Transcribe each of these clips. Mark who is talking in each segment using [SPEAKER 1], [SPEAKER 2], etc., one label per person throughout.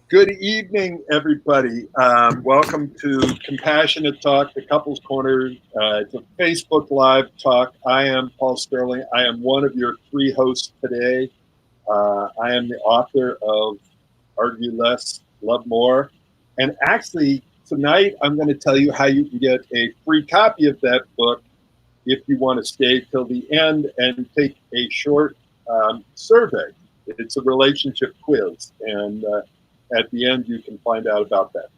[SPEAKER 1] Good evening, everybody. Welcome to Compassionate Talk, the Couples Corner. It's a Facebook Live talk. I am Paul Sterling. I am one of your three hosts today. I am the author of Argue Less, Love More. And actually, tonight I'm going to tell you how you can get a free copy of that book if you want to stay till the end and take a short survey. It's a relationship quiz. And at the end, you can find out about that.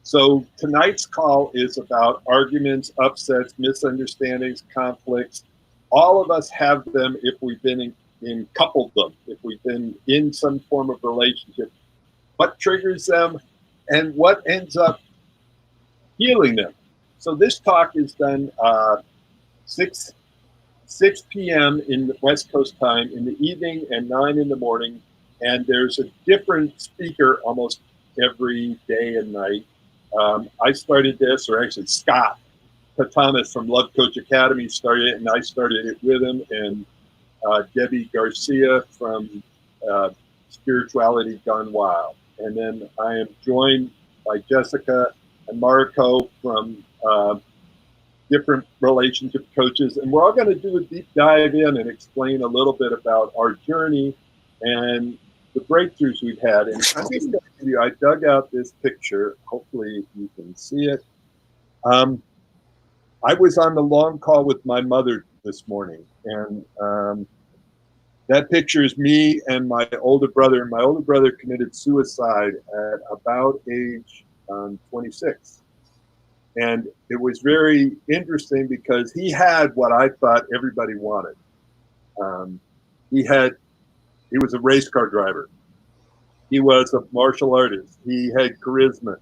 [SPEAKER 1] So tonight's call is about arguments, upsets, misunderstandings, conflicts. All of us have them if we've been in coupledom, if we've been in some form of relationship. What triggers them and what ends up healing them? So this talk is done 6 p.m. in the West Coast time in the evening and 9 in the morning. And there's a different speaker almost every day and night. I started this, or actually Scott Thomas from Love Coach Academy started it, and I started it with him, and Debbie Garcia from Spirituality Gone Wild. And then I am joined by Jessica and Marco from different relationship coaches, and we're all going to do a deep dive in and explain a little bit about our journey and the breakthroughs we've had. And I'm just going to give you, I dug out this picture. Hopefully you can see it. I was on the long call with my mother this morning, and that picture is me and my older brother. My older brother committed suicide at about age 26. And it was very interesting because he had what I thought everybody wanted. He was a race car driver. He was a martial artist. He had charisma.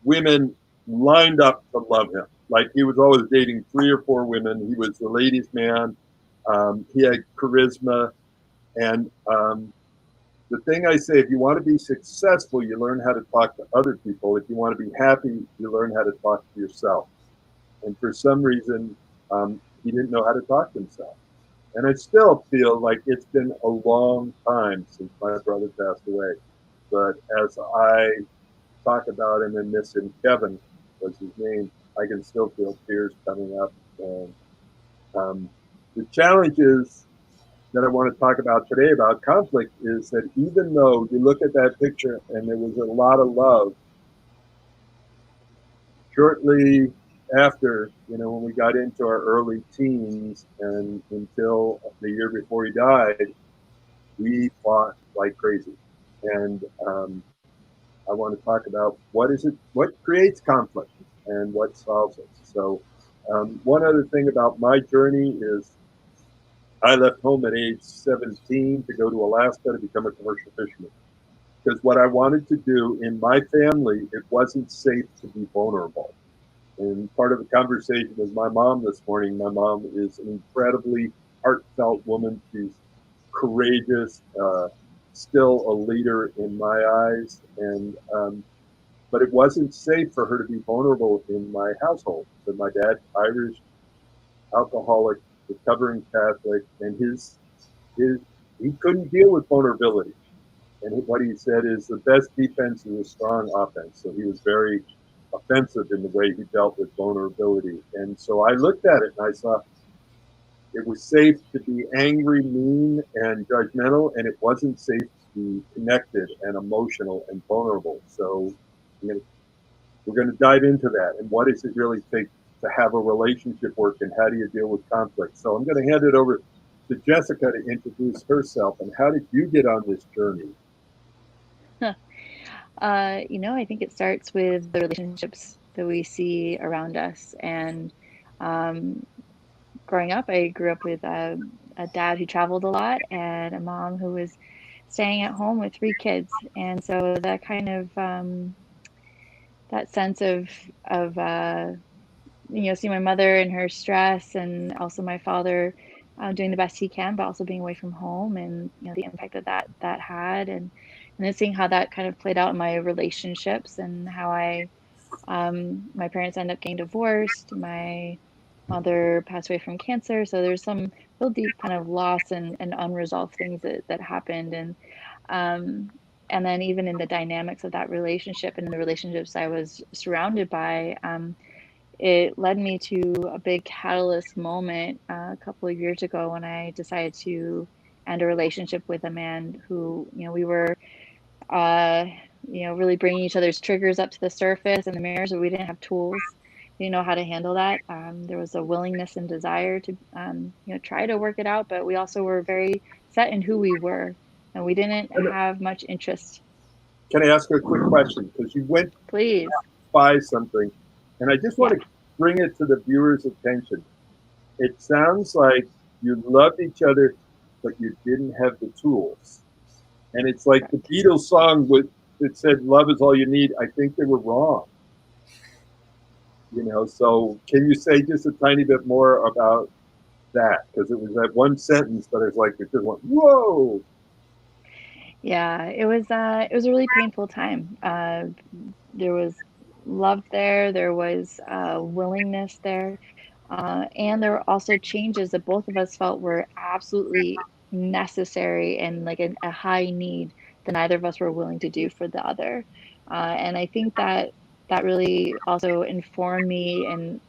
[SPEAKER 1] Women lined up to love him. Like, he was always dating 3 or 4 women. He was the ladies' man. He had charisma. And the thing I say, if you want to be successful, you learn how to talk to other people. If you want to be happy, you learn how to talk to yourself. And for some reason, he didn't know how to talk to himself. And I still feel like it's been a long time since my brother passed away. But as I talk about him and miss him, Kevin was his name, I can still feel tears coming up. And the challenges that I want to talk about today about conflict is that even though you look at that picture and there was a lot of love, shortly after, when we got into our early teens and until the year before he died, we fought like crazy. And I want to talk about what creates conflict and what solves it. So one other thing about my journey is I left home at age 17 to go to Alaska to become a commercial fisherman. Because what I wanted to do in my family, it wasn't safe to be vulnerable. And part of the conversation with my mom this morning, my mom is an incredibly heartfelt woman. She's courageous, still a leader in my eyes. And but it wasn't safe for her to be vulnerable in my household. So my dad, Irish, alcoholic, recovering Catholic, and he couldn't deal with vulnerability. And what he said is the best defense is a strong offense. So he was very offensive in the way he dealt with vulnerability. And so I looked at it and I saw it was safe to be angry, mean, and judgmental, and it wasn't safe to be connected and emotional and vulnerable. So we're going to dive into that and what does it really take to have a relationship work and how do you deal with conflict. So I'm going to hand it over to Jessica to introduce herself. And how did you get on this journey?
[SPEAKER 2] I think it starts with the relationships that we see around us. And growing up, I grew up with a dad who traveled a lot and a mom who was staying at home with 3 kids. And so that kind of that sense of seeing my mother and her stress, and also my father doing the best he can, but also being away from home, and the impact that had, and then seeing how that kind of played out in my relationships, and how my parents ended up getting divorced. My mother passed away from cancer, so there's some real deep kind of loss and unresolved things that happened, and um, and then even in the dynamics of that relationship and in the relationships I was surrounded by, it led me to a big catalyst moment a couple of years ago when I decided to end a relationship with a man who, we were, uh, really bringing each other's triggers up to the surface and the mirrors, but we didn't have tools. We didn't know how to handle that. There was a willingness and desire to, try to work it out, but we also were very set in who we were, and we didn't have much interest.
[SPEAKER 1] Can I ask a quick question? Because you went
[SPEAKER 2] Please.
[SPEAKER 1] by something, and I just want to bring it to the viewer's attention. It sounds like you loved each other, but you didn't have the tools. And it's like the Beatles song that said, "Love is all you need." I think they were wrong. So can you say just a tiny bit more about that? Because it was that one sentence, but it's like it just went, whoa.
[SPEAKER 2] Yeah, it was a really painful time. There was love there, there was willingness there, and there were also changes that both of us felt were absolutely necessary and like a high need that neither of us were willing to do for the other. And I think that that really also informed me in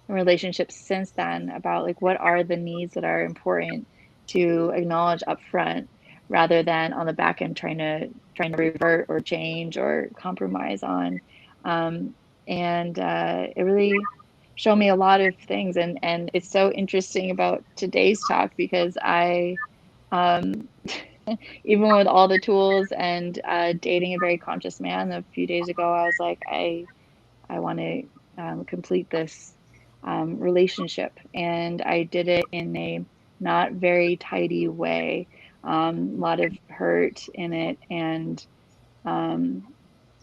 [SPEAKER 2] relationships since then about like what are the needs that are important to acknowledge upfront rather than on the back end trying to revert or change or compromise on. And it really showed me a lot of things, and it's so interesting about today's talk because I um even with all the tools and dating a very conscious man a few days ago, I was like, I want to complete this relationship. And I did it in a not very tidy way, a lot of hurt in it. And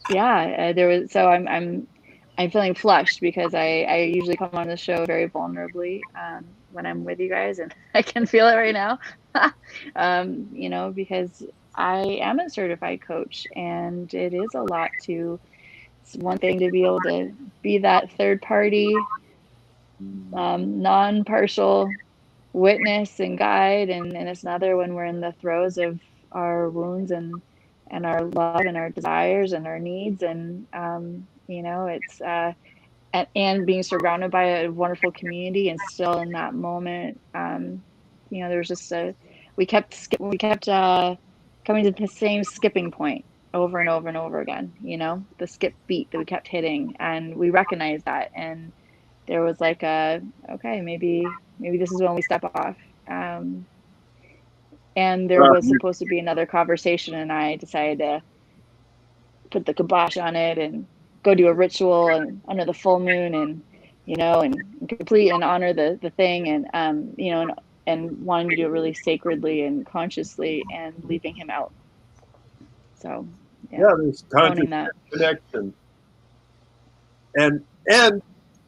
[SPEAKER 2] yeah, there was, so I'm feeling flushed because I usually come on the show very vulnerably when I'm with you guys, and I can feel it right now. Because I am a certified coach, and it is a lot to, it's one thing to be able to be that third party, non-partial witness and guide, and it's another when we're in the throes of our wounds and our love and our desires and our needs, and it's and being surrounded by a wonderful community, and still in that moment, there's just we kept coming to the same skipping point over and over and over again, the skip beat that we kept hitting, and we recognized that, and there was like okay, maybe this is when we step off. And there was supposed to be another conversation, and I decided to put the kibosh on it and go do a ritual and under the full moon, and and complete and honor the thing, and and wanting to do it really sacredly and consciously, and leaving him out. So
[SPEAKER 1] yeah, there's conscious connection. And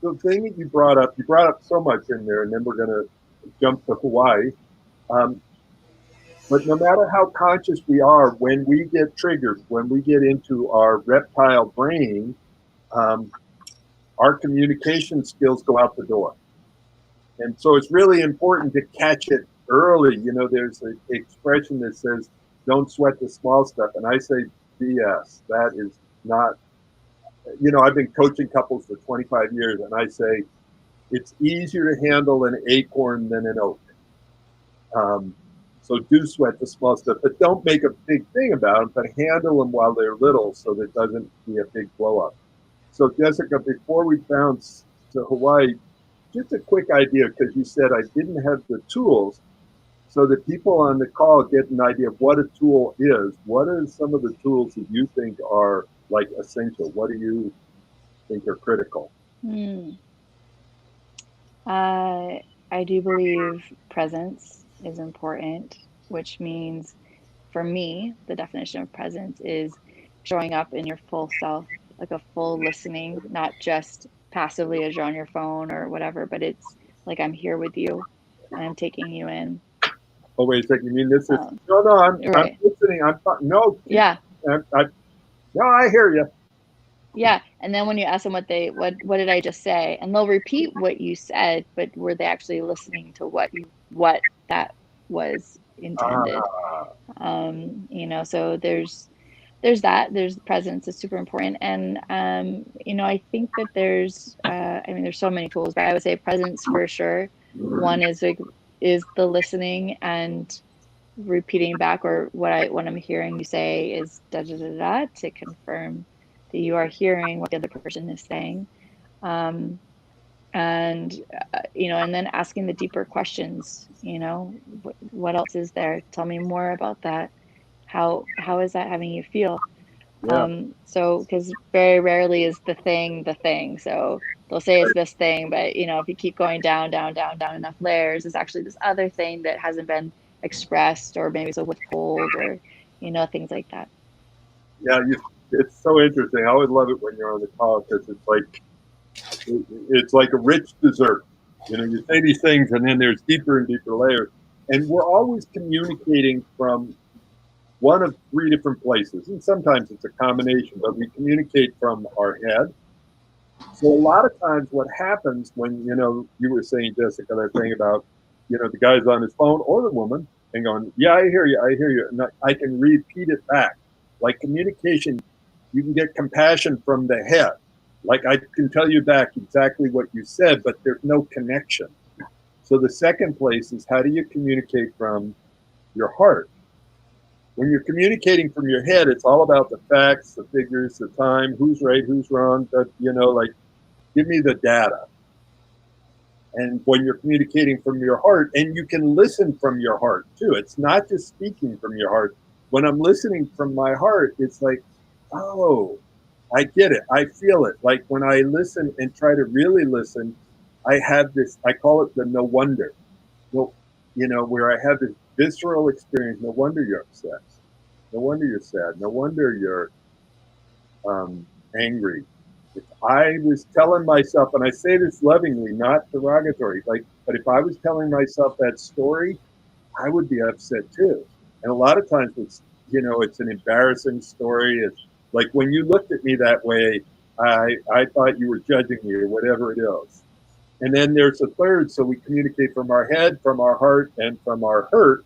[SPEAKER 1] the thing that you brought up so much in there, and then we're going to jump to Hawaii. But no matter how conscious we are, when we get triggered, when we get into our reptile brain, our communication skills go out the door. And so it's really important to catch it early. There's an expression that says, don't sweat the small stuff. And I say, BS. That is not, I've been coaching couples for 25 years, and I say, it's easier to handle an acorn than an oak. So do sweat the small stuff, but don't make a big thing about them, but handle them while they're little so there doesn't be a big blow up. So Jessica, before we bounce to Hawaii, just a quick idea, because you said I didn't have the tools, so that people on the call get an idea of what a tool is. What are some of the tools that you think are like essential? What do you think are critical?
[SPEAKER 2] I do believe presence is important, which means for me, the definition of presence is showing up in your full self, like a full listening, not just passively as you're on your phone or whatever, but it's like I'm here with you and I'm taking you in.
[SPEAKER 1] Oh, wait a second. You mean this is no? I'm listening. No.
[SPEAKER 2] Yeah.
[SPEAKER 1] No, I hear you.
[SPEAKER 2] Yeah, and then when you ask them what did I just say, and they'll repeat what you said, but were they actually listening to what that was intended.
[SPEAKER 1] Ah,
[SPEAKER 2] So there's that. There's presence is super important. And I think that there's so many tools, but I would say presence for sure. One is like is the listening and repeating back, or what I'm hearing you say is da da da da, to confirm that you are hearing what the other person is saying. Um, and and then asking the deeper questions. What else is there? Tell me more about that. How is that having you feel?
[SPEAKER 1] yeah.
[SPEAKER 2] So because very rarely is the thing. So they'll say it's this thing, but if you keep going down, down, down, down enough layers, it's actually this other thing that hasn't been expressed, or maybe it's a withhold, or things like that.
[SPEAKER 1] Yeah, it's so interesting. I always love it when you're on the call because it's like a rich dessert. You say these things, and then there's deeper and deeper layers, and we're always communicating from one of three different places, and sometimes it's a combination, but we communicate from our head. So a lot of times, what happens when you were saying, Jessica, that thing about the guy's on his phone or the woman and going, "Yeah, I hear you," and I can repeat it back. Like communication, you can get compassion from the head. Like I can tell you back exactly what you said, but there's no connection. So the second place is, how do you communicate from your heart? When you're communicating from your head, it's all about the facts, the figures, the time, who's right, who's wrong. But like, give me the data. And when you're communicating from your heart, and you can listen from your heart too. It's not just speaking from your heart. When I'm listening from my heart, it's like, oh, I get it. I feel it. Like when I listen and try to really listen, I have this, I call it the no wonder. Well, where I have this visceral experience. No wonder you're upset. No wonder you're sad. No wonder you're angry. If I was telling myself, and I say this lovingly, not derogatory, but if I was telling myself that story, I would be upset too. And a lot of times it's an embarrassing story. It's like when you looked at me that way, I thought you were judging me or whatever it is. And then there's a third. So we communicate from our head, from our heart, and from our hurt,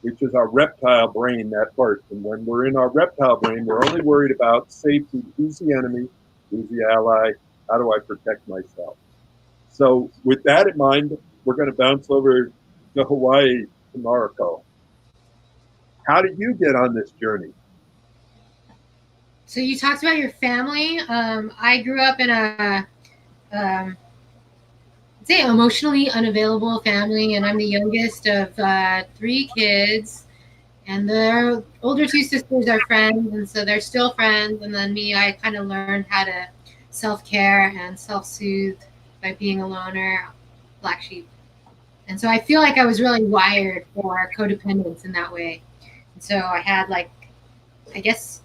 [SPEAKER 1] which is our reptile brain, that part. And when we're in our reptile brain, we're only worried about safety. Who's the enemy? Who's the ally? How do I protect myself? So with that in mind, we're going to bounce over to Hawaii to Mariko. How did you get on this journey?
[SPEAKER 3] So you talked about your family. I grew up in a say emotionally unavailable family, and I'm the youngest of three kids. And their older two sisters are friends, and so they're still friends. And then me, I kind of learned how to self-care and self-soothe by being a loner, black sheep. And so I feel like I was really wired for codependence in that way. And so I had I guess,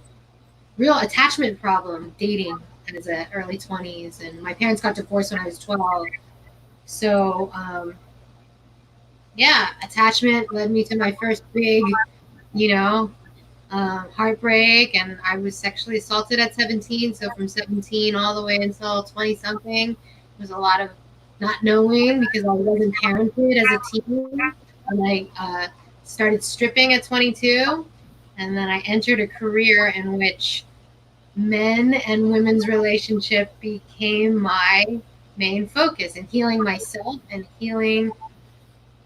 [SPEAKER 3] real attachment problem dating as an early 20s. And my parents got divorced when I was 12. So, yeah, attachment led me to my first big, you know, heartbreak. And I was sexually assaulted at 17. So from 17 all the way until 20 something, it was a lot of not knowing because I wasn't parented as a teen. And I started stripping at 22. And then I entered a career in which men and women's relationship became my main focus, and healing myself and healing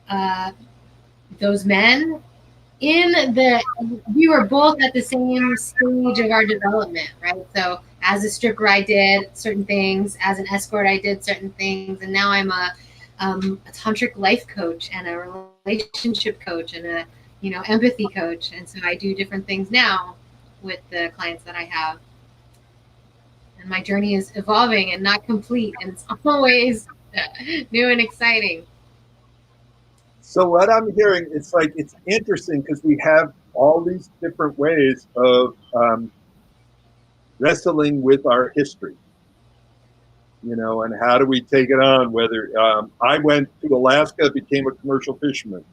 [SPEAKER 3] uh, those men. We were both at the same stage of our development, right? So as a stripper, I did certain things. As an escort, I did certain things. And now I'm a tantric life coach and a relationship coach and a, empathy coach. And so I do different things now with the clients that I have. And my journey is evolving and not complete. And it's always new and exciting.
[SPEAKER 1] So what I'm hearing, it's interesting because we have all these different ways of wrestling with our history, and how do we take it on? Whether I went to Alaska, became a commercial fisherman.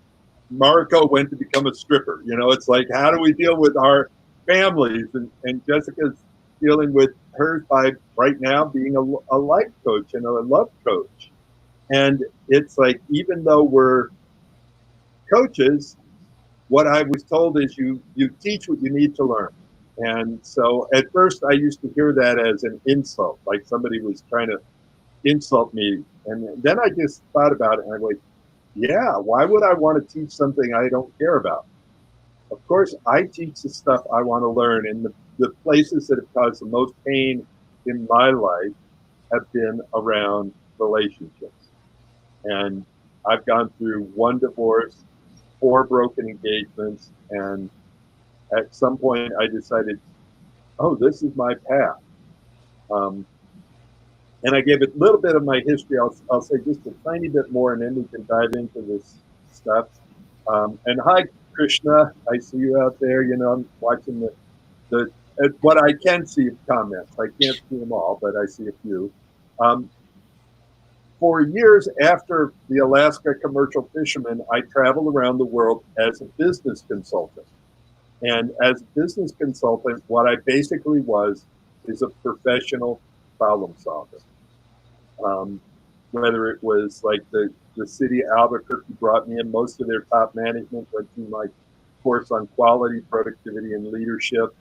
[SPEAKER 1] Mariko went to become a stripper. It's like, how do we deal with our families? And Jessica's dealing with hers by right now being a life coach and a love coach. And it's like, even though we're coaches, what I was told is you teach what you need to learn. And so at first I used to hear that as an insult, like somebody was trying to insult me. And then I just thought about it and I'm like, yeah, why would I want to teach something I don't care about? Of course, I teach the stuff I want to learn. And the places that have caused the most pain in my life have been around relationships. And I've gone through one divorce, 4 broken engagements, and at some point I decided, oh, this is my path. Um, and I gave a little bit of my history. I'll say just a tiny bit more, and then we can dive into this stuff. And hi, Krishna. I see you out there. You know, I'm watching the what I can see of comments. I can't see them all, but I see a few. Um, for years after the Alaska commercial fisherman, I traveled around the world as a business consultant. And as a business consultant, what I basically was is a professional problem solver. Whether it was like the city of Albuquerque brought me in, most of their top management went through my course on quality, productivity, and leadership.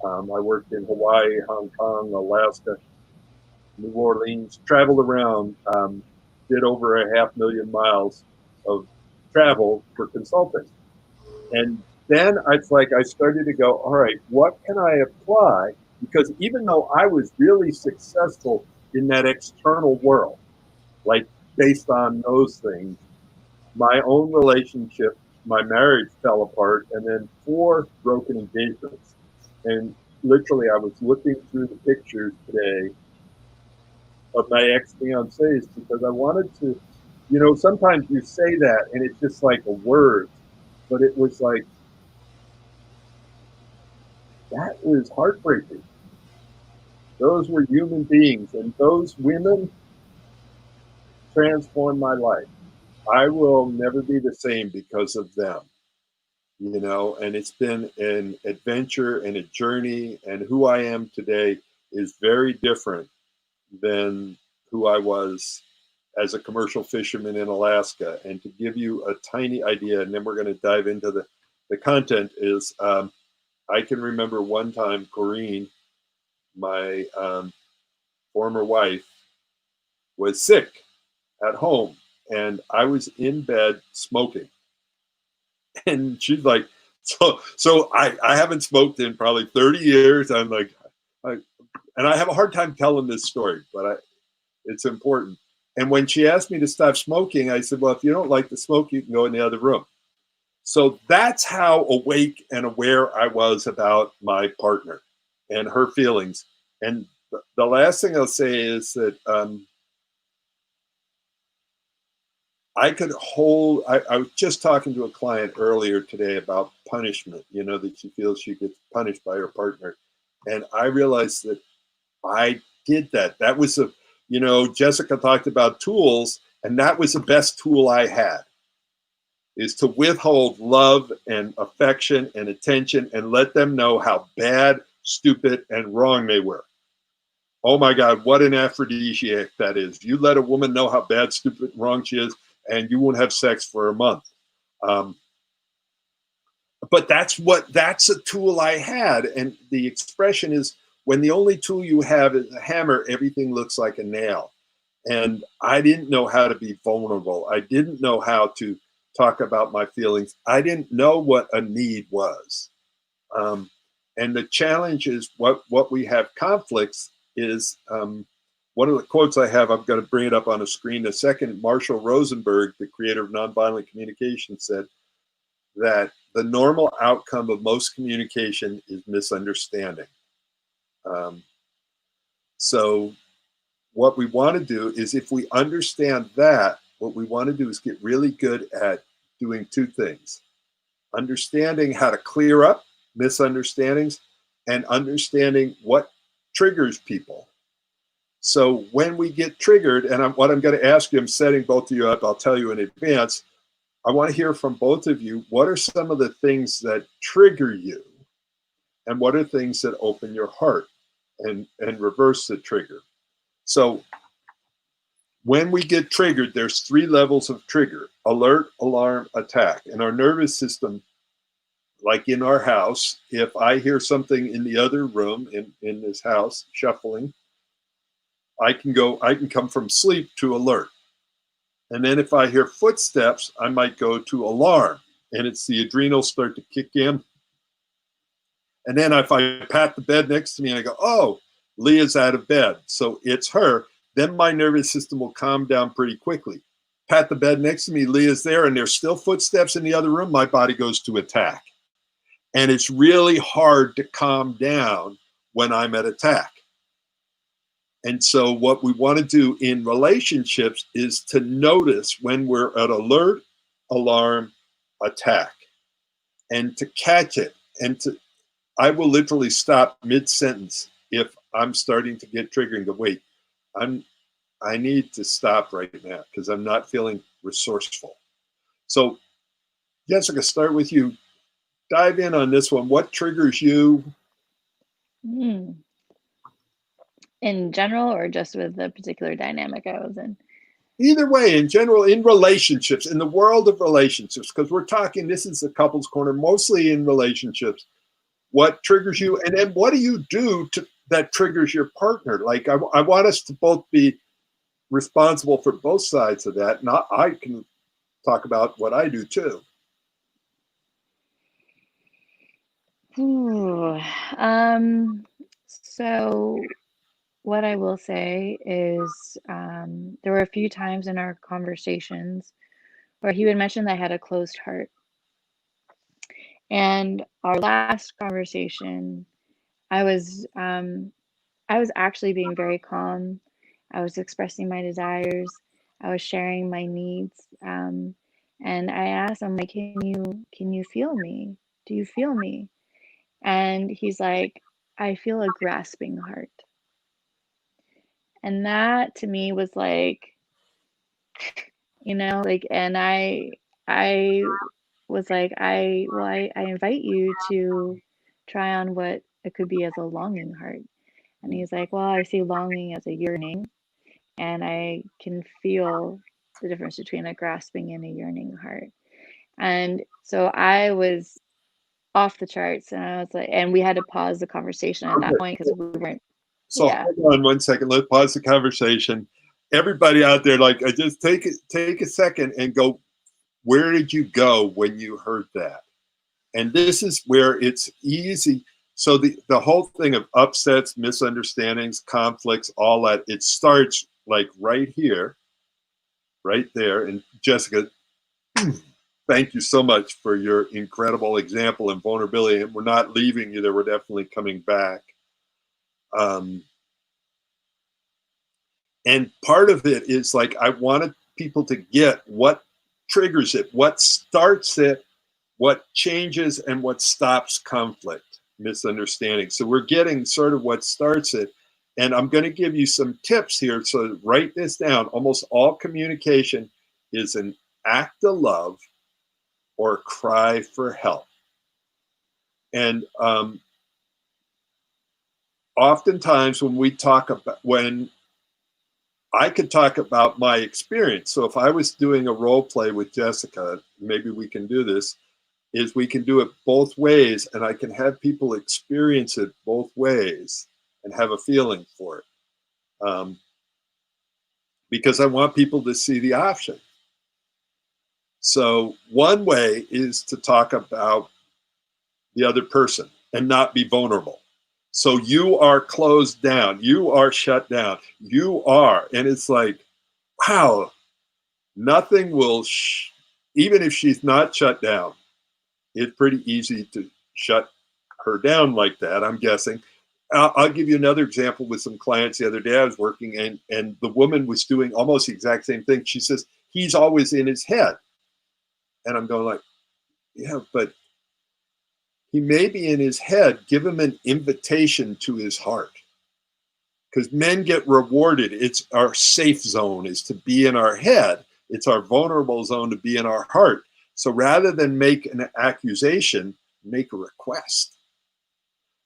[SPEAKER 1] I worked in Hawaii, Hong Kong, Alaska, New Orleans, traveled around, did over 500,000 miles of travel for consulting. And then it's like I started to go, all right, what can I apply? Because even though I was really successful in that external world, like based on those things, my own relationship, my marriage fell apart, and then 4 broken engagements. And literally, I was looking through the pictures today of my ex-fiancés because I wanted to, you know, sometimes you say that and it's just like a word, but it was like, that was heartbreaking. Those were human beings, and those women transformed my life. I will never be the same because of them, you know, and it's been an adventure and a journey, and who I am today is very different than who I was as a commercial fisherman in Alaska. And to give you a tiny idea, and then we're going to dive into the content, is I can remember one time Corrine, my former wife, was sick at home, and I was in bed smoking. And she's like, so I haven't smoked in probably 30 years. I'm like, and I have a hard time telling this story, but it's important. And when she asked me to stop smoking, I said, well, if you don't like the smoke, you can go in the other room. So that's how awake and aware I was about my partner and her feelings. And the last thing I'll say is that I could hold, I was just talking to a client earlier today about punishment, you know, that she feels she gets punished by her partner. And I realized that I did that. That was you know, Jessica talked about tools, and that was the best tool I had, is to withhold love and affection and attention and let them know how bad, stupid, and wrong they were. Oh my God, what an aphrodisiac that is. You let a woman know how bad, stupid, and wrong she is, and you won't have sex for a month. But that's a tool I had. And the expression is, when the only tool you have is a hammer, everything looks like a nail. And I didn't know how to be vulnerable. I didn't know how to talk about my feelings. I didn't know what a need was. And the challenge is what we have conflicts is, one of the quotes I have, I'm going to bring it up on a screen. A second, Marshall Rosenberg, the creator of nonviolent communication, said that the normal outcome of most communication is misunderstanding. So what we want to do is, if we understand that, what we want to do is get really good at doing 2 things: understanding how to clear up misunderstandings and understanding what triggers people. So when we get triggered, and what I'm going to ask you, I'm setting both of you up, I'll tell you in advance, I want to hear from both of you. What are some of the things that trigger you? And what are things that open your heart and reverse the trigger? So when we get triggered, there's 3 levels of trigger: alert, alarm, attack. And our nervous system like in our house, if I hear something in the other room in this house shuffling, I can come from sleep to alert. And then if I hear footsteps, I might go to alarm, and it's the adrenals start to kick in. And then if I pat the bed next to me and I go, oh, Leah's out of bed, so it's her, then my nervous system will calm down pretty quickly. Pat the bed next to me, Leah's there, and there's still footsteps in the other room, my body goes to attack. And it's really hard to calm down when I'm at attack. And so what we want to do in relationships is to notice when we're at alert, alarm, attack, and to catch it. And I will literally stop mid-sentence if I'm starting to get triggered and go, wait, I need to stop right now because I'm not feeling resourceful. So Jessica, start with you. Dive in on this one. What triggers you?
[SPEAKER 2] In general, or just with the particular dynamic I was in?
[SPEAKER 1] Either way, in general, in relationships, in the world of relationships, because we're talking, this is the couples corner, mostly in relationships. What triggers you? And then what do you do that triggers your partner? Like, I want us to both be responsible for both sides of that. And I can talk about what I do too.
[SPEAKER 2] So what I will say is there were a few times in our conversations where he would mention that I had a closed heart. And our last conversation, I was actually being very calm. I was expressing my desires. I was sharing my needs. And I asked him, like, can you feel me? Do you feel me? And he's like, I feel a grasping heart. And that to me was like, like, and I was like, I invite you to try on what it could be as a longing heart. And he's like, well, I see longing as a yearning, and I can feel the difference between a grasping and a yearning heart. And so I was off the charts, and I was like, and we had to pause the conversation at that point because we weren't.
[SPEAKER 1] So hold on one second. Let's pause the conversation. Everybody out there, like, just take a second and go, where did you go when you heard that? And this is where it's easy. So the whole thing of upsets, misunderstandings, conflicts, all that, it starts like right here, right there. And Jessica, thank you so much for your incredible example and vulnerability. And we're not leaving you there. We're definitely coming back. And part of it is like, I wanted people to get what triggers it, what starts it, what changes, and what stops conflict, misunderstanding. So we're getting sort of what starts it. And I'm going to give you some tips here. So write this down. Almost all communication is an act of love or a cry for help. And oftentimes when I could talk about my experience. So if I was doing a role play with Jessica, maybe we can do this, is we can do it both ways, and I can have people experience it both ways and have a feeling for it. Because I want people to see the option. So one way is to talk about the other person and not be vulnerable. So you are closed down, you are shut down, and it's like, wow, nothing will, even if she's not shut down, it's pretty easy to shut her down like that, I'm guessing. I'll give you another example with some clients the other day. I was working and the woman was doing almost the exact same thing. She says, he's always in his head. And I'm going like, yeah, but he may be in his head. Give him an invitation to his heart. Because men get rewarded. It's our safe zone is to be in our head. It's our vulnerable zone to be in our heart. So rather than make an accusation, make a request.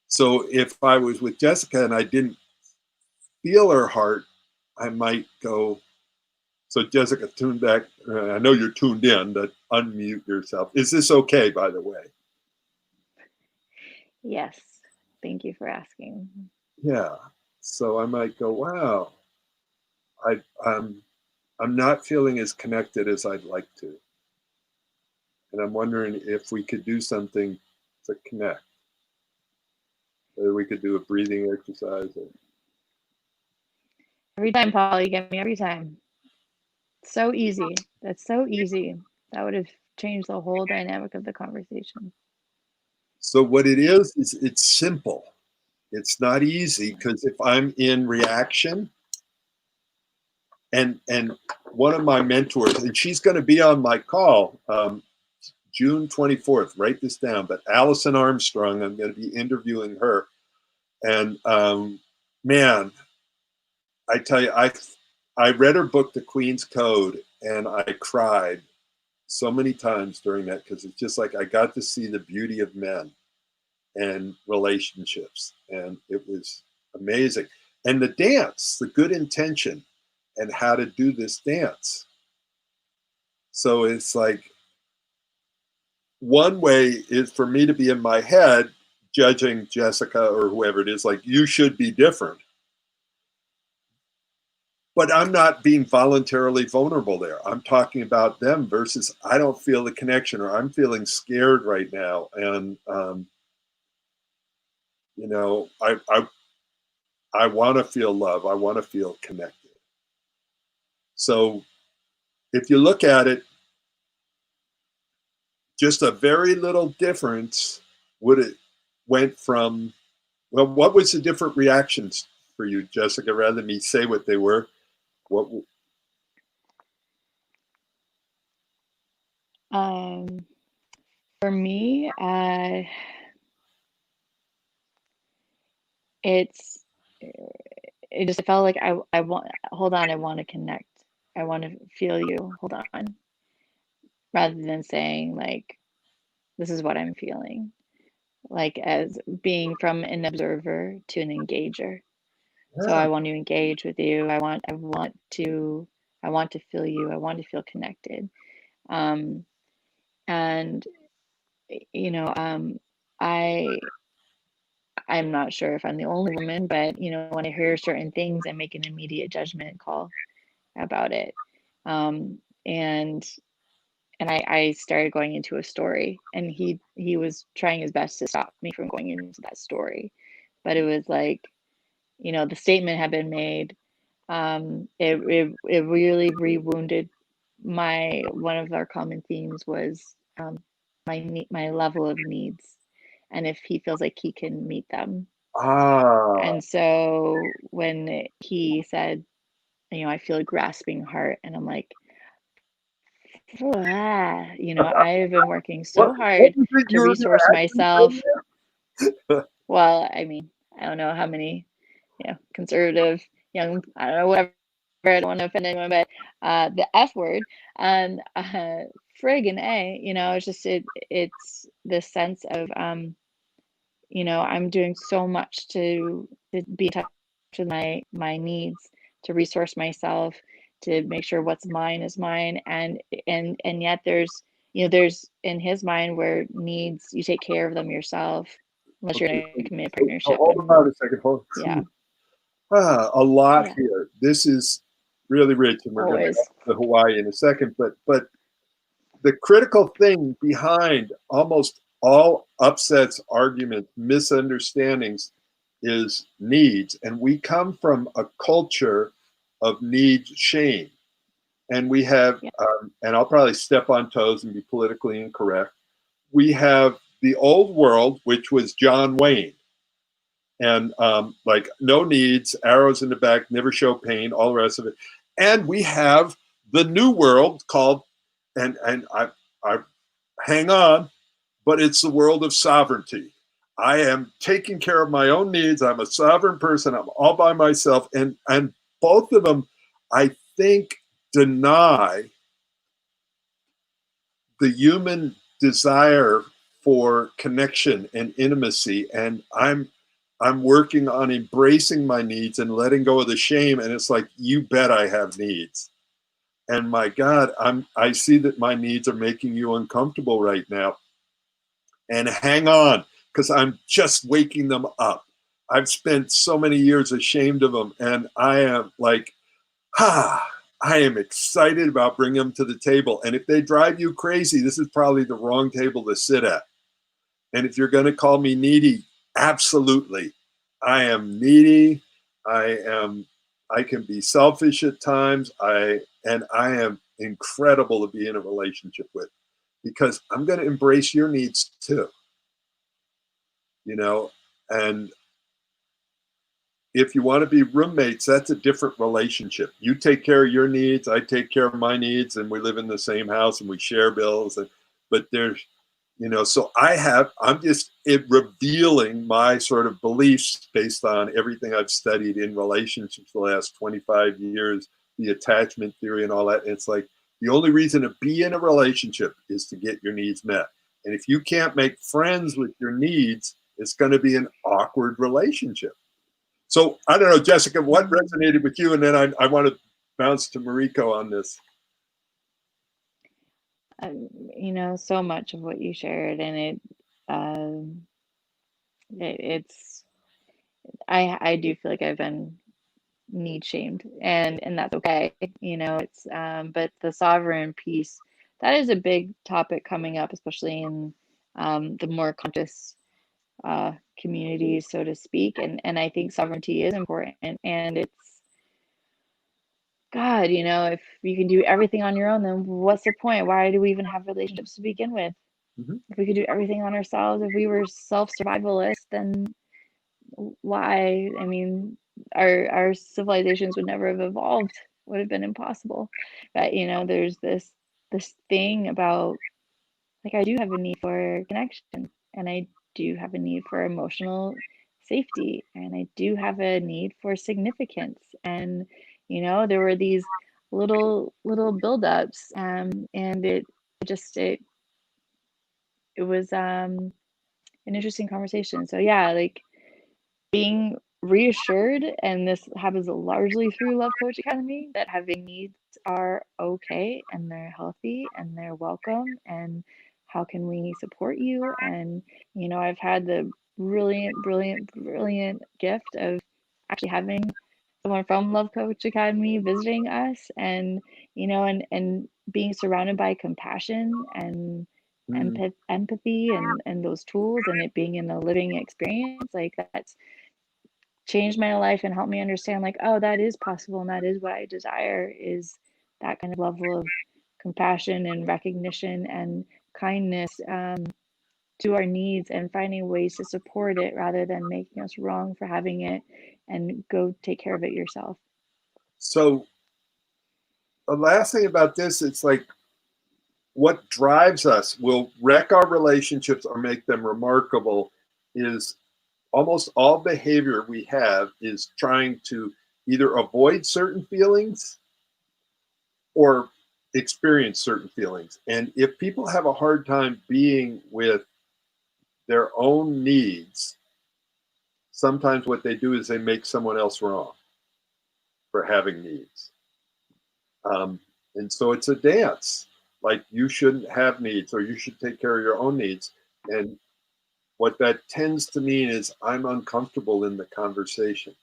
[SPEAKER 1] So if I was with Jessica and I didn't feel her heart, I might go, so Jessica, tune back. I know you're tuned in, but unmute yourself. Is this okay, by the way?
[SPEAKER 2] Yes. Thank you for asking.
[SPEAKER 1] Yeah. So I might go, wow, I'm not feeling as connected as I'd like to. And I'm wondering if we could do something to connect. Whether we could do a breathing exercise.
[SPEAKER 2] Every time, Paul, you get me every time. So easy. That's so easy. That would have changed the whole dynamic of the conversation.
[SPEAKER 1] So what it is it's simple. It's not easy because if I'm in reaction, and one of my mentors, and she's going to be on my call June 24th, write this down, but Allison Armstrong, I'm going to be interviewing her. And man, I tell you, I read her book, The Queen's Code, and I cried so many times during that because it's just like I got to see the beauty of men and relationships, and it was amazing. And the dance, the good intention, and how to do this dance. So it's like one way is for me to be in my head judging Jessica or whoever it is, like, you should be different. But I'm not being voluntarily vulnerable there. I'm talking about them versus I don't feel the connection, or I'm feeling scared right now. And, you know, I want to feel love. I want to feel connected. So if you look at it, just a very little difference would it went from, well, what was the different reactions for you, Jessica, rather than me say what they were? What?
[SPEAKER 2] For me, it just felt like I want, hold on, I want to connect. I want to feel you. Hold on. Rather than saying like, this is what I'm feeling. Like as being from an observer to an engager. So
[SPEAKER 1] Yeah.
[SPEAKER 2] I want to engage with you. I want to feel you. I want to feel connected. And you know, I'm not sure if I'm the only woman, but you know, when I hear certain things, I make an immediate judgment call about it. And I started going into a story, and he was trying his best to stop me from going into that story. But it was like, you know, the statement had been made. It really re-wounded one of our common themes was my level of needs, and if he feels like he can meet them.
[SPEAKER 1] Ah.
[SPEAKER 2] And so when he said, you know, I feel a grasping heart, and I'm like, you know, I've been working
[SPEAKER 1] What
[SPEAKER 2] so hard
[SPEAKER 1] was it
[SPEAKER 2] to
[SPEAKER 1] you were
[SPEAKER 2] resource myself.
[SPEAKER 1] actually
[SPEAKER 2] Well, I mean, I don't know how many, you know, conservative young, I don't know, whatever. I don't want to offend anyone, but the F word and frig and A, you know, it's this sense of you know, I'm doing so much to be in touch with my needs, to resource myself, to make sure what's mine is mine, and yet there's, you know, there's in his mind where needs, you take care of them yourself unless you're in a committed partnership.
[SPEAKER 1] Hold
[SPEAKER 2] And
[SPEAKER 1] on a second.
[SPEAKER 2] yeah,
[SPEAKER 1] A lot
[SPEAKER 2] yeah,
[SPEAKER 1] here. This is really rich, and we're going to
[SPEAKER 2] always.
[SPEAKER 1] go to Hawaii in a second. But the critical thing behind almost all upsets, arguments, misunderstandings is needs, and we come from a culture of need shame, and we have,
[SPEAKER 2] Yeah,
[SPEAKER 1] and I'll probably step on toes and be politically incorrect. We have the old world, which was John Wayne, and like no needs, arrows in the back, never show pain, all the rest of it. And we have the new world called, and I hang on, but it's the world of sovereignty. I am taking care of my own needs. I'm a sovereign person. I'm all by myself, and both of them, I think, deny the human desire for connection and intimacy. And I'm working on embracing my needs and letting go of the shame. And it's like, you bet I have needs. And my God, I see that my needs are making you uncomfortable right now. And hang on, because I'm just waking them up. I've spent so many years ashamed of them, and I am like, I am excited about bringing them to the table. And if they drive you crazy, this is probably the wrong table to sit at. And if you're going to call me needy, absolutely. I am needy. I can be selfish at times. I am incredible to be in a relationship with, because I'm going to embrace your needs too. And if you want to be roommates, that's a different relationship. You take care of your needs, I take care of my needs, and we live in the same house and we share bills. But there's, so I'm just revealing my sort of beliefs based on everything I've studied in relationships the last 25 years, the attachment theory and all that. And it's like, the only reason to be in a relationship is to get your needs met. And if you can't make friends with your needs, it's going to be an awkward relationship. So I don't know, Jessica, what resonated with you? And then I want to bounce to Mariko on this.
[SPEAKER 2] So much of what you shared, and it's I do feel like I've been need shamed, and that's okay. It's but the sovereign piece, that is a big topic coming up, especially in the more conscious communities, so to speak. And I think sovereignty is important, and it's God, if you can do everything on your own, then what's the point? Why do we even have relationships to begin with?
[SPEAKER 1] Mm-hmm.
[SPEAKER 2] If we could do everything on ourselves, if we were self-survivalists, then why? I mean, our civilizations would never have evolved, would have been impossible. But there's this thing about, like, I do have a need for connection, and I do have a need for emotional safety, and I do have a need for significance. And there were these little buildups, and it was an interesting conversation. So yeah, like, being reassured, and this happens largely through Love Coach Academy, that having needs are okay, and they're healthy, and they're welcome, and how can we support you? And I've had the brilliant gift of actually having someone from Love Coach Academy visiting us, and and being surrounded by compassion and empathy, and those tools, and it being in a living experience, like, that's changed my life and helped me understand, like, oh, that is possible, and that is what I desire, is that kind of level of compassion and recognition and kindness, to our needs, and finding ways to support it rather than making us wrong for having it, and go take care of it yourself.
[SPEAKER 1] So the last thing about this, it's like, what drives us will wreck our relationships or make them remarkable, is almost all behavior we have is trying to either avoid certain feelings or experience certain feelings. And if people have a hard time being with their own needs, sometimes what they do is they make someone else wrong for having needs. And so it's a dance. Like, you shouldn't have needs, or you should take care of your own needs. And what that tends to mean is I'm uncomfortable in the conversation,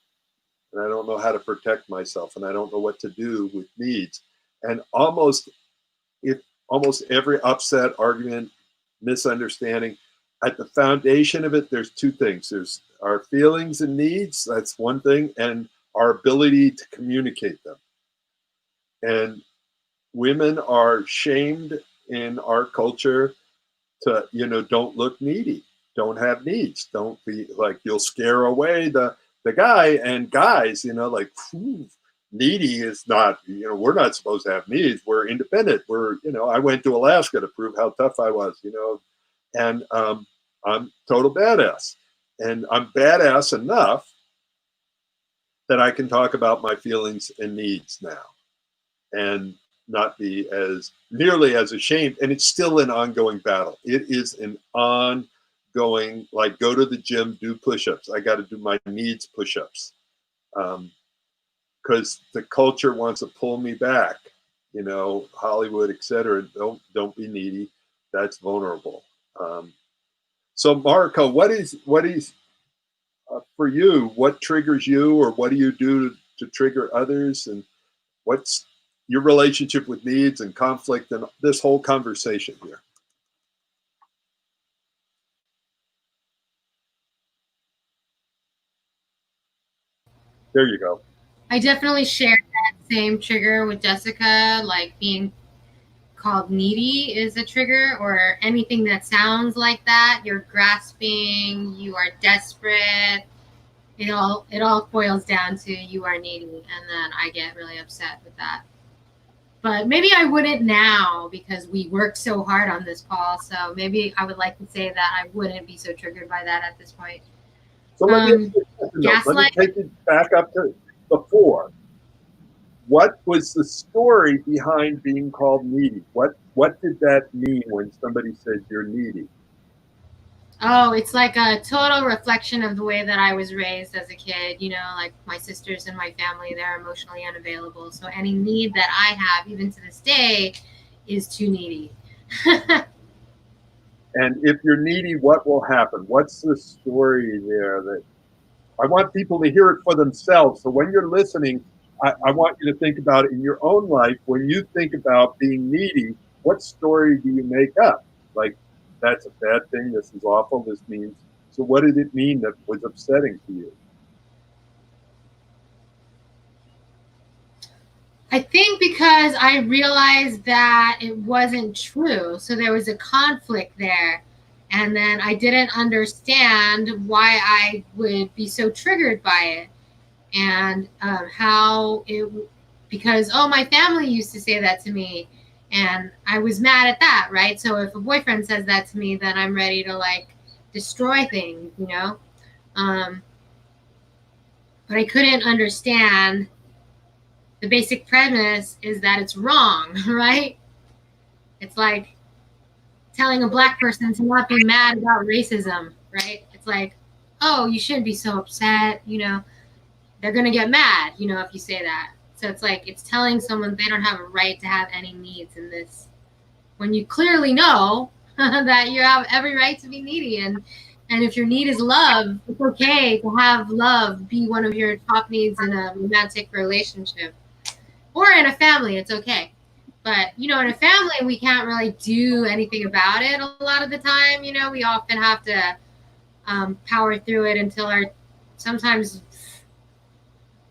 [SPEAKER 1] and I don't know how to protect myself, and I don't know what to do with needs. And almost every upset, argument, misunderstanding, at the foundation of it, there's two things. There's our feelings and needs, that's one thing, and our ability to communicate them. And women are shamed in our culture to, don't look needy, don't have needs, don't be like, you'll scare away the guy. And guys, like, needy is not, we're not supposed to have needs. We're independent. I went to Alaska to prove how tough I was, and I'm total badass. And I'm badass enough that I can talk about my feelings and needs now, and not be as nearly as ashamed. And it's still an ongoing battle. It is an ongoing, like, go to the gym, do push-ups. I got to do my needs push-ups, because the culture wants to pull me back, Hollywood, etc. Don't be needy. That's vulnerable. So Marco, what is for you? What triggers you, or what do you do to trigger others? And what's your relationship with needs and conflict and this whole conversation here? There you go.
[SPEAKER 3] I definitely share that same trigger with Jessica, like being called needy is a trigger, or anything that sounds like that. You're grasping, you are desperate. It all boils down to you are needy, and then I get really upset with that. But maybe I wouldn't now because we worked so hard on this, Paul. So maybe I would like to say that I wouldn't be so triggered by that at this point.
[SPEAKER 1] So let me take it back up to before. What was the story behind being called needy? What did that mean when somebody said you're needy?
[SPEAKER 3] Oh, it's like a total reflection of the way that I was raised as a kid. You know, like my sisters and my family, they're emotionally unavailable. So any need that I have, even to this day, is too needy.
[SPEAKER 1] And if you're needy, what will happen? What's the story there? That I want people to hear it for themselves. So when you're listening, I want you to think about it in your own life. When you think about being needy, what story do you make up? Like, that's a bad thing. This is awful. This means. So what did it mean that was upsetting to you?
[SPEAKER 3] I think because I realized that it wasn't true. So there was a conflict there. And then I didn't understand why I would be so triggered by it. And how it, because, oh, my family used to say that to me. And I was mad at that, right? So if a boyfriend says that to me, then I'm ready to like destroy things, you know? But I couldn't understand the basic premise is that it's wrong, right? It's like telling a black person to not be mad about racism, right? It's like, oh, you shouldn't be so upset, you know? They're going to get mad, you know, if you say that. So it's like, it's telling someone they don't have a right to have any needs in this. When you clearly know that you have every right to be needy. And if your need is love, it's okay to have love be one of your top needs in a romantic relationship. Or in a family, it's okay. But, you know, in a family, we can't really do anything about it a lot of the time. You know, we often have to power through it until our sometimes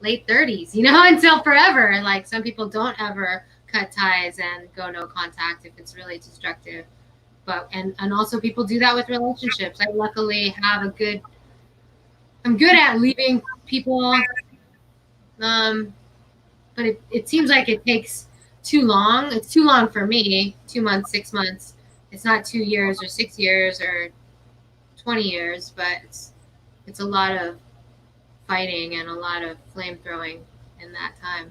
[SPEAKER 3] late 30s, you know, until forever. Like some people don't ever cut ties and go no contact if it's really destructive. But and also people do that with relationships. I luckily have I'm good at leaving people. But it seems like it takes too long. It's too long for me. 2 months, 6 months. It's not 2 years or 6 years or 20 years, but it's a lot of fighting and a lot of flame throwing in that time.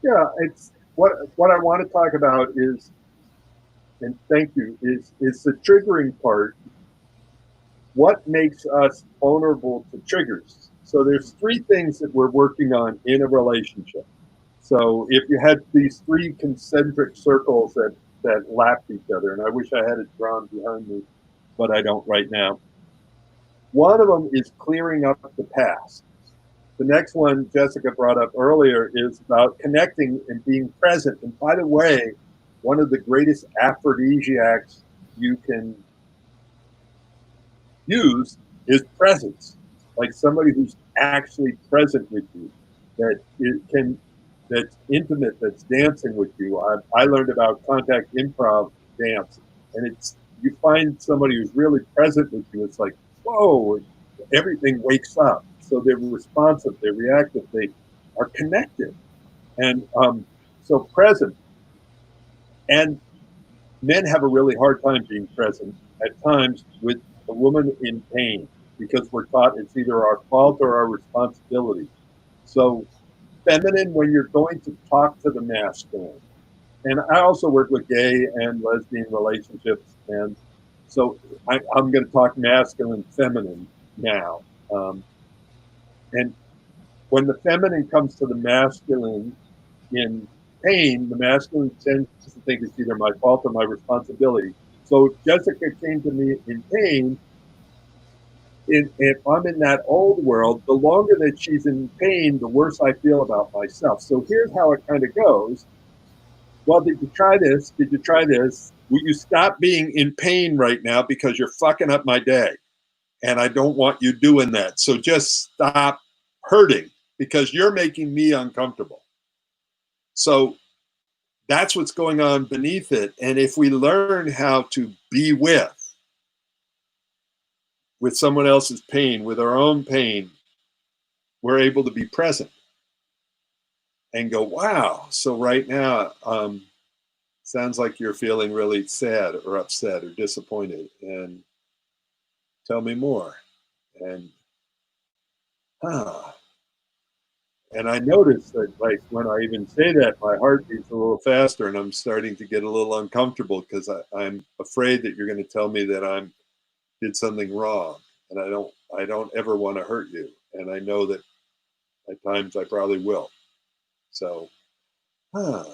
[SPEAKER 1] Yeah, it's what I want to talk about is, and thank you, is the triggering part. What makes us vulnerable to triggers? So there's three things that we're working on in a relationship. So if you had these three concentric circles that lapped each other, and I wish I had it drawn behind me, but I don't right now. One of them is clearing up the past. The next one Jessica brought up earlier is about connecting and being present. And by the way, one of the greatest aphrodisiacs you can use is presence. Like somebody who's actually present with you, that's intimate, that's dancing with you. I learned about contact improv dance, and it's you find somebody who's really present with you. It's like, whoa, everything wakes up. So they're responsive, they're reactive, they are connected, and so present. And men have a really hard time being present at times with a woman in pain because we're taught it's either our fault or our responsibility. So feminine when you're going to talk to the masculine. And I also work with gay and lesbian relationships. And so I'm going to talk masculine, feminine now. And when the feminine comes to the masculine in pain, the masculine tends to think it's either my fault or my responsibility. So So Jessica came to me in pain. If I'm in that old world, the longer that she's in pain, the worse I feel about myself. So here's how it kind of goes. Well, did you try this? Did you try this? Will you stop being in pain right now because you're fucking up my day? And I don't want you doing that. So just stop hurting because you're making me uncomfortable. So that's what's going on beneath it. And if we learn how to be with someone else's pain, with our own pain, we're able to be present and go, wow. So right now, sounds like you're feeling really sad or upset or disappointed. And tell me more. And and I noticed that, like, when I even say that, my heart beats a little faster, and I'm starting to get a little uncomfortable because I'm afraid that you're going to tell me that I did something wrong, and I don't ever want to hurt you, and I know that at times I probably will. So,
[SPEAKER 3] I'm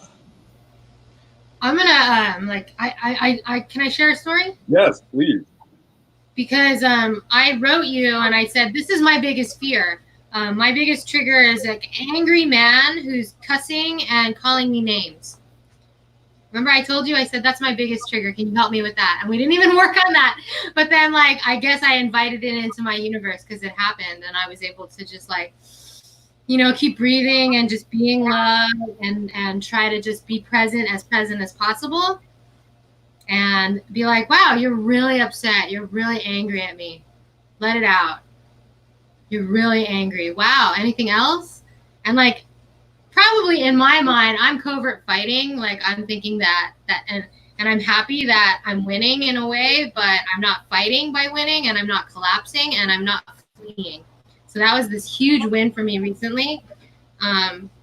[SPEAKER 3] gonna I can I share a story?
[SPEAKER 1] Yes, please.
[SPEAKER 3] Because I wrote you and I said this is my biggest fear. My biggest trigger is an angry man who's cussing and calling me names. Remember I told you, I said, that's my biggest trigger. Can you help me with that? And we didn't even work on that. But then, like, I guess I invited it into my universe because it happened. And I was able to just, like, you know, keep breathing and just being love and try to just be present as possible. And be like, wow, you're really upset. You're really angry at me. Let it out. You're really angry. Wow. Anything else? And, like, probably in my mind, I'm covert fighting. Like, I'm thinking and I'm happy that I'm winning in a way, but I'm not fighting by winning, and I'm not collapsing, and I'm not fleeing. So that was this huge win for me recently,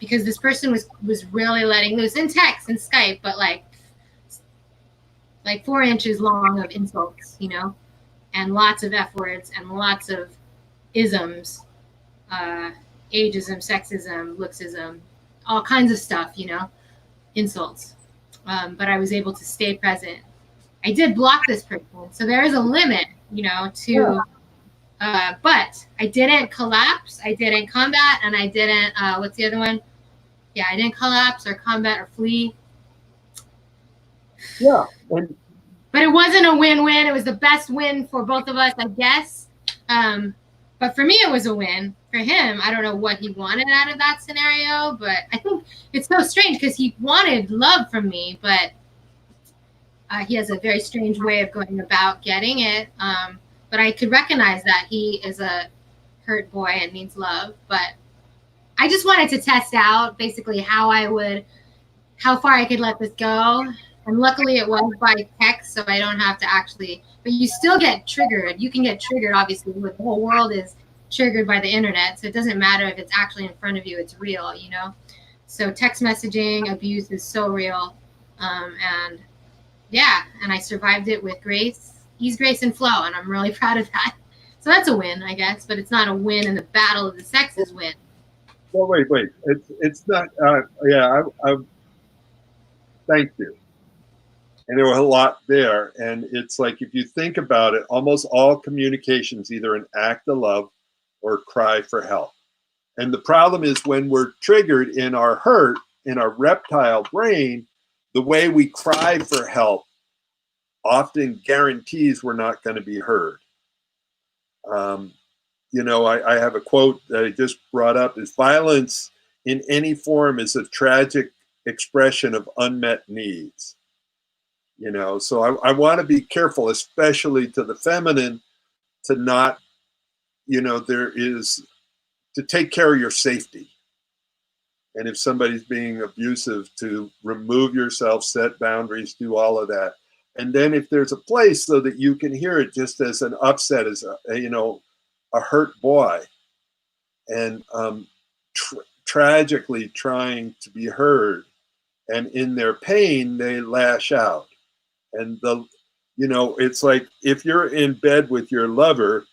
[SPEAKER 3] because this person was really letting loose in text and Skype, but like 4 inches long of insults, you know, and lots of F words and lots of isms, ageism, sexism, looksism, all kinds of stuff, you know, insults. But I was able to stay present. I did block this person. So there is a limit, you know, to, but I didn't collapse. I didn't combat, and I didn't, what's the other one? Yeah, I didn't collapse or combat or flee.
[SPEAKER 1] Yeah.
[SPEAKER 3] But it wasn't a win-win. It was the best win for both of us, I guess. But for me, it was a win. For him, I don't know what he wanted out of that scenario, but I think it's so strange because he wanted love from me, but he has a very strange way of going about getting it. But I could recognize that he is a hurt boy and needs love. But I just wanted to test out basically how far I could let this go. And luckily it was by text, so I don't have to actually, but you still get triggered. You can get triggered, obviously. The whole world is triggered by the internet, so it doesn't matter if it's actually in front of you, it's real, you know? So text messaging abuse is so real. And yeah, and I survived it with grace, ease, grace, and flow, and I'm really proud of that. So that's a win, I guess, but it's not a win in the battle of the sexes win.
[SPEAKER 1] Well, wait. It's not, thank you. And there was a lot there. And it's like, if you think about it, almost all communication's either an act of love or a cry for help. And the problem is when we're triggered in our hurt, in our reptile brain, the way we cry for help often guarantees we're not going to be heard. You know, I have a quote that I just brought up, is violence in any form is a tragic expression of unmet needs. You know, so I want to be careful, especially to the feminine, to not, you know, to take care of your safety. And if somebody's being abusive, to remove yourself, set boundaries, do all of that. And then if there's a place so that you can hear it just as an upset, as a hurt boy, and tragically trying to be heard, and in their pain, they lash out. And it's like, if you're in bed with your lover,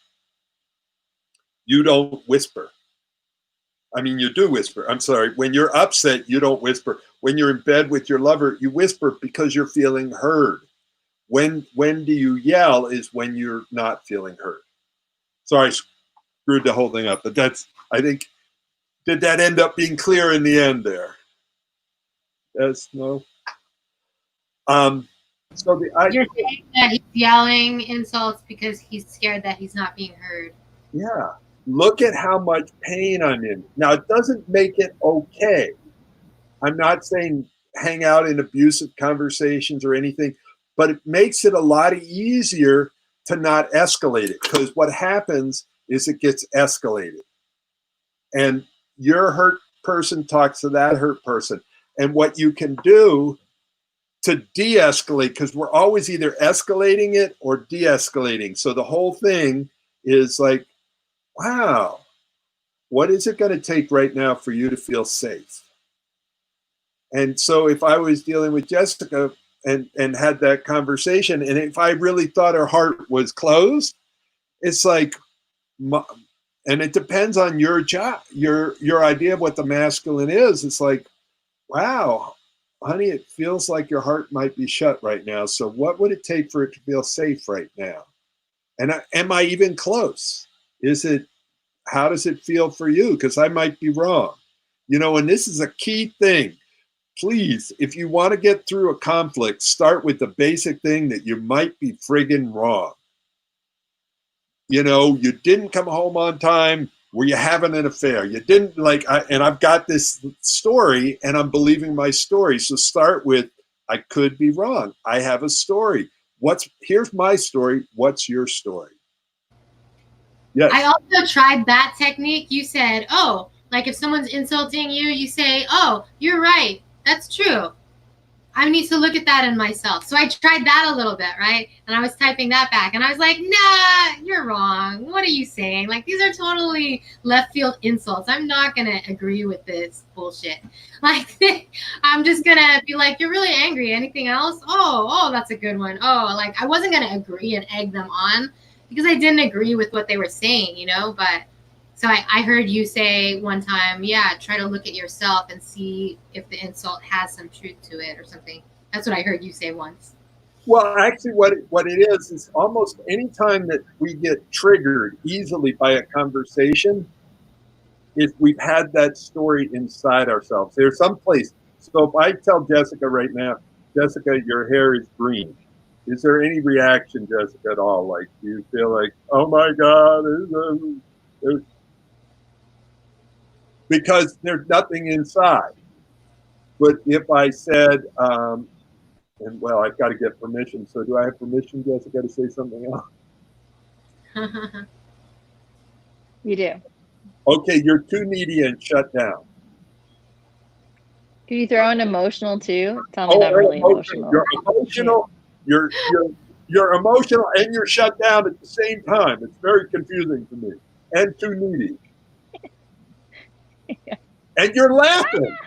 [SPEAKER 1] you don't whisper. I mean, you do whisper. I'm sorry. When you're upset, you don't whisper. When you're in bed with your lover, you whisper because you're feeling heard. When do you yell is when you're not feeling hurt. Sorry, I screwed the whole thing up, but that's, I think, did that end up being clear in the end there? Yes, no? So
[SPEAKER 3] You're saying that he's yelling insults because he's scared that he's not being heard.
[SPEAKER 1] yeah, look at how much pain I'm in. Now, it doesn't make it okay. I'm not saying hang out in abusive conversations or anything, but it makes it a lot easier to not escalate it, because what happens is it gets escalated. And your hurt person talks to that hurt person. And what you can do to de-escalate, because we're always either escalating it or de-escalating. So the whole thing is like, wow, what is it going to take right now for you to feel safe? And so if I was dealing with Jessica and had that conversation, and if I really thought her heart was closed, it's like, and it depends on your job, your idea of what the masculine is. It's like, wow, honey, it feels like your heart might be shut right now. So what would it take for it to feel safe right now? And am I even close? How does it feel for you? Because I might be wrong. And this is a key thing. Please, if you want to get through a conflict, start with the basic thing that you might be friggin' wrong. You didn't come home on time. Were you having an affair? You didn't and I've got this story and I'm believing my story. So start with, I could be wrong. I have a story. Here's my story. What's your story? Yes.
[SPEAKER 3] I also tried that technique. You said, oh, like if someone's insulting you, you say, oh, you're right. That's true. I need to look at that in myself. So I tried that a little bit, right? And I was typing that back and I was like, nah, you're wrong. What are you saying? Like, these are totally left field insults. I'm not going to agree with this bullshit. Like, I'm just going to be like, you're really angry. Anything else? Oh, that's a good one. Oh, like I wasn't going to agree and egg them on because I didn't agree with what they were saying, but so I heard you say one time, yeah, try to look at yourself and see if the insult has some truth to it or something. That's what I heard you say once.
[SPEAKER 1] Well, actually, what it is almost any time that we get triggered easily by a conversation, is we've had that story inside ourselves. There's some place. So if I tell Jessica right now, Jessica, your hair is green. Is there any reaction, Jessica, at all? Like, do you feel like, oh my God, because there's nothing inside. But if I said, and well, I've got to get permission. So do I have permission, Jessica, to say something else?
[SPEAKER 2] You do.
[SPEAKER 1] Okay, you're too needy and shut down.
[SPEAKER 2] Could you throw in emotional too? Tell me that really emotional.
[SPEAKER 1] You're emotional. You're emotional and you're shut down at the same time. It's very confusing to me. And too needy. Yeah. And you're laughing.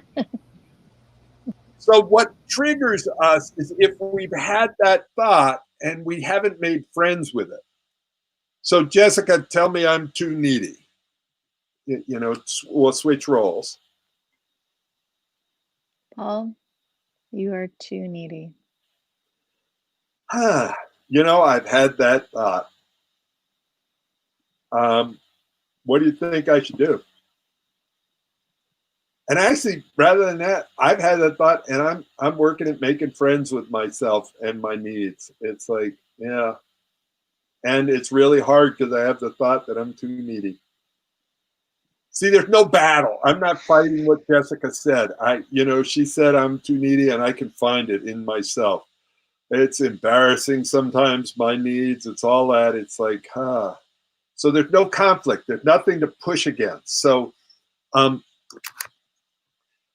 [SPEAKER 1] So what triggers us is if we've had that thought and we haven't made friends with it. So Jessica, tell me I'm too needy. We'll switch roles.
[SPEAKER 2] Paul, you are too needy.
[SPEAKER 1] I've had that thought. What do you think I should do? And actually, rather than that, I've had that thought, and I'm working at making friends with myself and my needs. It's like, yeah, and it's really hard because I have the thought that I'm too needy. See, there's no battle. I'm not fighting what Jessica said. She said I'm too needy, and I can find it in myself. It's embarrassing sometimes, my needs. It's all that. It's like, So there's no conflict. There's nothing to push against. So,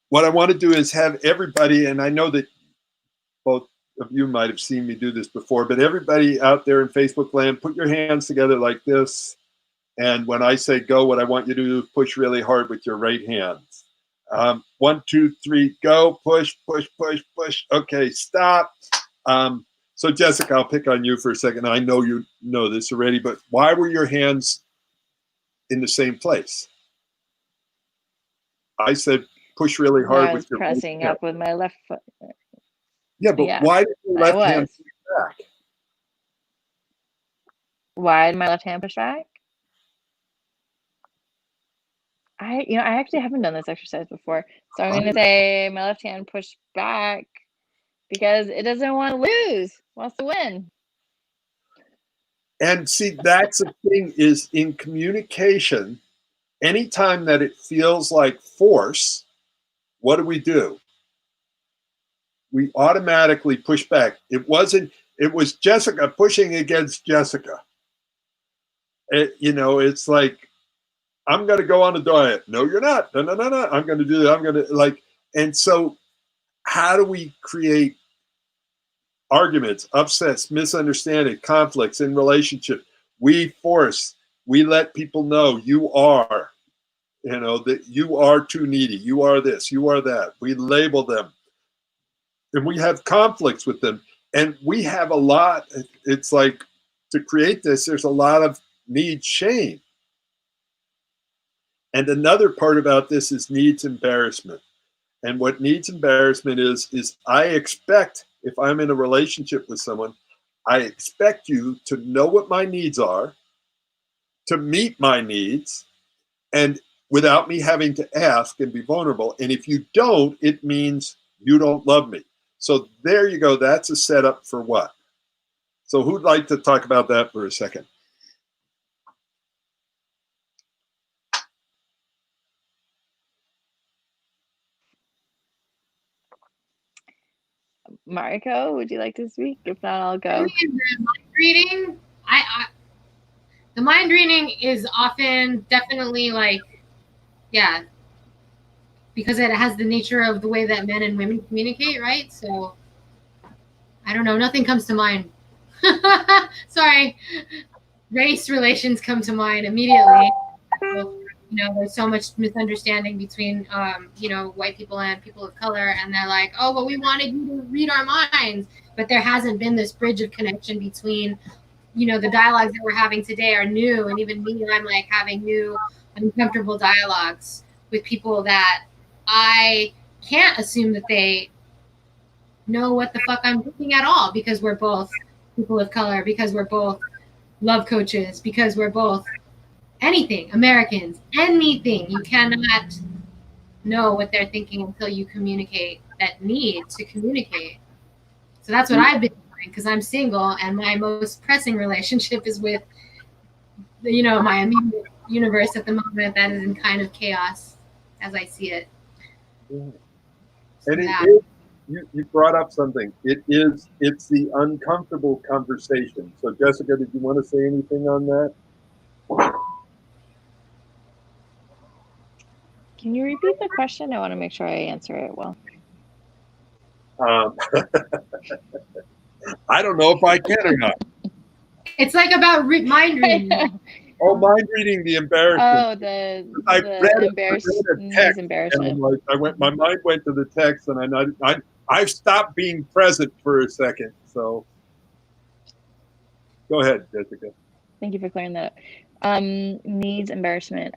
[SPEAKER 1] what I want to do is have everybody, and I know that both of you might have seen me do this before, but everybody out there in Facebook land, put your hands together like this. And when I say go, what I want you to do is push really hard with your right hands. 1, 2, 3, go, push, push, push, push. Okay, stop. So Jessica, I'll pick on you for a second. I know you know this already, but why were your hands in the same place? I said, push really hard.
[SPEAKER 2] I was pressing up with my left foot.
[SPEAKER 1] Yeah, but why did your left hand push back?
[SPEAKER 2] Why did my left hand push back? I actually haven't done this exercise before, so I'm gonna say my left hand pushed back because it doesn't want to lose, it wants to win.
[SPEAKER 1] And see, that's the thing, is in communication, anytime that it feels like force, what do? We automatically push back. It was Jessica pushing against Jessica. It's like, I'm going to go on a diet. No, you're not. No. I'm going to do that. I'm going to and so how do we create arguments, upsets, misunderstanding, conflicts in relationship? We let people know that you are too needy. You are this, you are that. We label them and we have conflicts with them. And we have a lot. It's like, to create this, there's a lot of need shame. And another part about this is needs embarrassment. And what needs embarrassment is I expect, if I'm in a relationship with someone, I expect you to know what my needs are, to meet my needs, and without me having to ask and be vulnerable. And if you don't, it means you don't love me. So there you go. That's a setup for what? So who'd like to talk about that for a second?
[SPEAKER 2] Mariko, would you like to speak? If not, I'll go.
[SPEAKER 3] The mind reading, the mind reading is often definitely because it has the nature of the way that men and women communicate, right? So I don't know, nothing comes to mind. Sorry, race relations come to mind immediately. So, there's so much misunderstanding between white people and people of color, and they're like, oh, well, we wanted you to read our minds, but there hasn't been this bridge of connection between the dialogues that we're having today are new, and even me, I'm like having new uncomfortable dialogues with people that I can't assume that they know what the fuck I'm thinking at all, because we're both people of color, because we're both love coaches, because we're both anything, Americans, anything. You cannot know what they're thinking until you communicate that need to communicate. So that's what I've been doing, because I'm single, and my most pressing relationship is with my immediate universe at the moment that is in kind of chaos as I see it.
[SPEAKER 1] Yeah. And you brought up something. It's the uncomfortable conversation. So Jessica, did you want to say anything on that?
[SPEAKER 2] Can you repeat the question? I want to make sure I answer it well.
[SPEAKER 1] I don't know if I can or not.
[SPEAKER 3] It's like about mind reading.
[SPEAKER 1] Oh, mind reading the embarrassment.
[SPEAKER 2] Oh, the embarrassment.
[SPEAKER 1] And my mind went to the text, and I stopped being present for a second. So go ahead, Jessica.
[SPEAKER 2] Thank you for clearing that up. Needs embarrassment.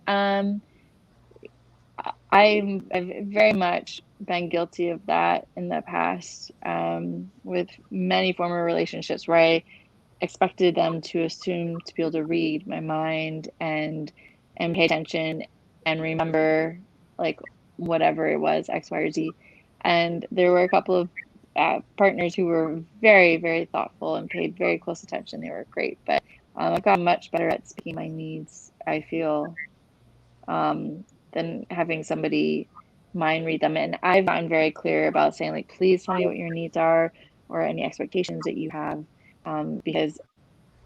[SPEAKER 2] I've very much been guilty of that in the past, with many former relationships where I expected them to assume to be able to read my mind and pay attention and remember whatever it was, X, Y, or Z. And there were a couple of partners who were very, very thoughtful and paid very close attention. They were great, but I've gotten much better at speaking my needs, I feel, than having somebody mind read them. And I've gotten very clear about saying, please tell me what your needs are or any expectations that you have, because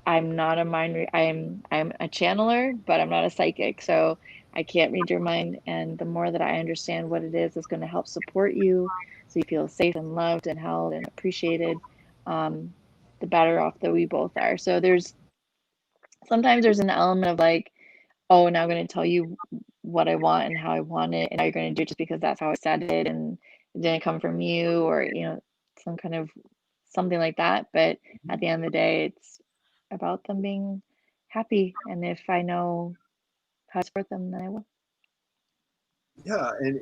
[SPEAKER 2] I'm not a I'm a channeler, but I'm not a psychic, so I can't read your mind. And the more that I understand what it is that's going to help support you, so you feel safe and loved and held and appreciated, the better off that we both are. So sometimes there's an element of oh, now I'm going to tell you what I want and how I want it, and now you're going to do it just because that's how I said it, and it didn't come from you, or some kind of something like that. But at the end of the day, it's about them being happy, and if I know how to support them, then I will.
[SPEAKER 1] Yeah, and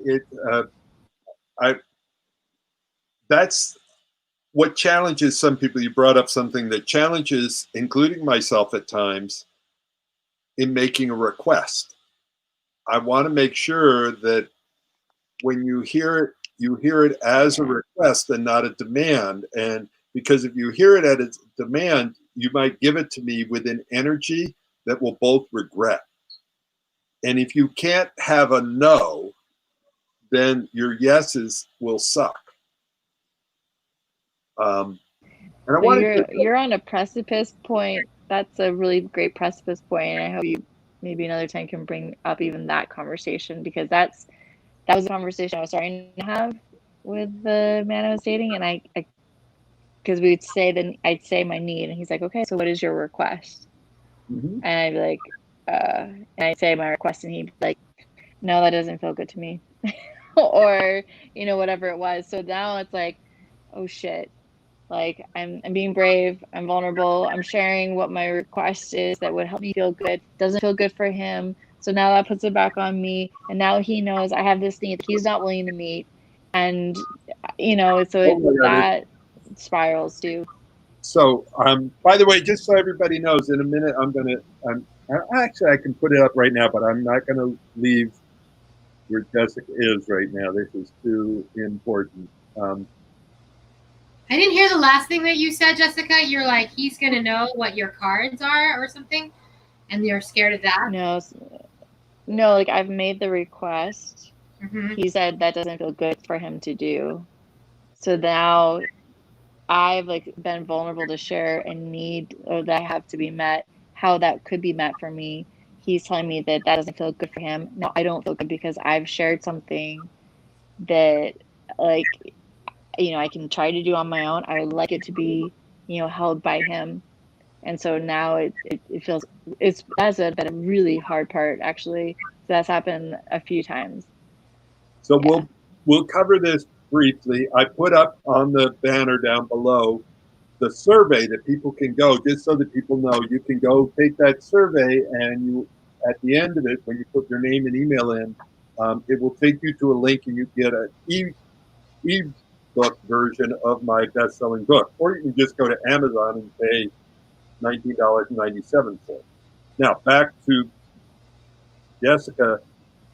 [SPEAKER 1] that's what challenges some people, you brought up something that challenges, including myself at times, in making a request. I want to make sure that when you hear it as a request and not a demand. And because if you hear it as a demand, you might give it to me with an energy that we'll both regret. And if you can't have a no, then your yeses will suck. And I
[SPEAKER 2] So
[SPEAKER 1] wanted
[SPEAKER 2] you're on a precipice point. That's a really great precipice point, and I hope you maybe another time can bring up even that conversation, because that was a conversation I was starting to have with the man I was dating, and I because we'd say, then I'd say my need, and he's like, okay, so what is your request?
[SPEAKER 1] Mm-hmm.
[SPEAKER 2] And I'd be like, and I'd say my request, and he'd be like, no, that doesn't feel good to me, or whatever it was. So now it's like, oh shit. Like I'm being brave, I'm vulnerable, I'm sharing what my request is that would help me feel good. Doesn't feel good for him. So now that puts it back on me. And now he knows I have this need that he's not willing to meet. And that spirals too.
[SPEAKER 1] So, by the way, just so everybody knows, in a minute, actually, I can put it up right now, but I'm not going to leave where Jessica is right now. This is too important.
[SPEAKER 3] I didn't hear the last thing that you said, Jessica. You're like, he's going to know what your cards are or something, and you're scared of that?
[SPEAKER 2] No, like I've made the request.
[SPEAKER 3] Mm-hmm.
[SPEAKER 2] He said that doesn't feel good for him to do. So now I've been vulnerable to share a need or that I have to be met, how that could be met for me. He's telling me that doesn't feel good for him. No, I don't feel good because I've shared something that I can try to do on my own. I would like it to be, held by him. And so now it feels, that's been a really hard part, actually. So that's happened a few times.
[SPEAKER 1] So we'll cover this briefly. I put up on the banner down below the survey that people can go, just so that people know. You can go take that survey, and you, at the end of it, when you put your name and email in, it will take you to a link, and you get an e-book version of my best-selling book. Or you can just go to Amazon and pay $19.97 for it. Now, back to Jessica.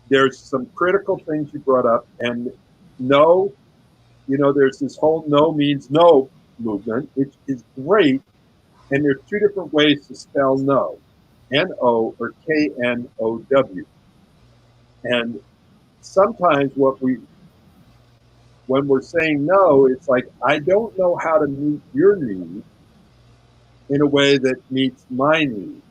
[SPEAKER 1] There's some critical things you brought up, and no, there's this whole no means no movement, which is great. And there's two different ways to spell no, N-O or K-N-O-W. And sometimes when we're saying no, it's like, I don't know how to meet your needs in a way that meets my needs.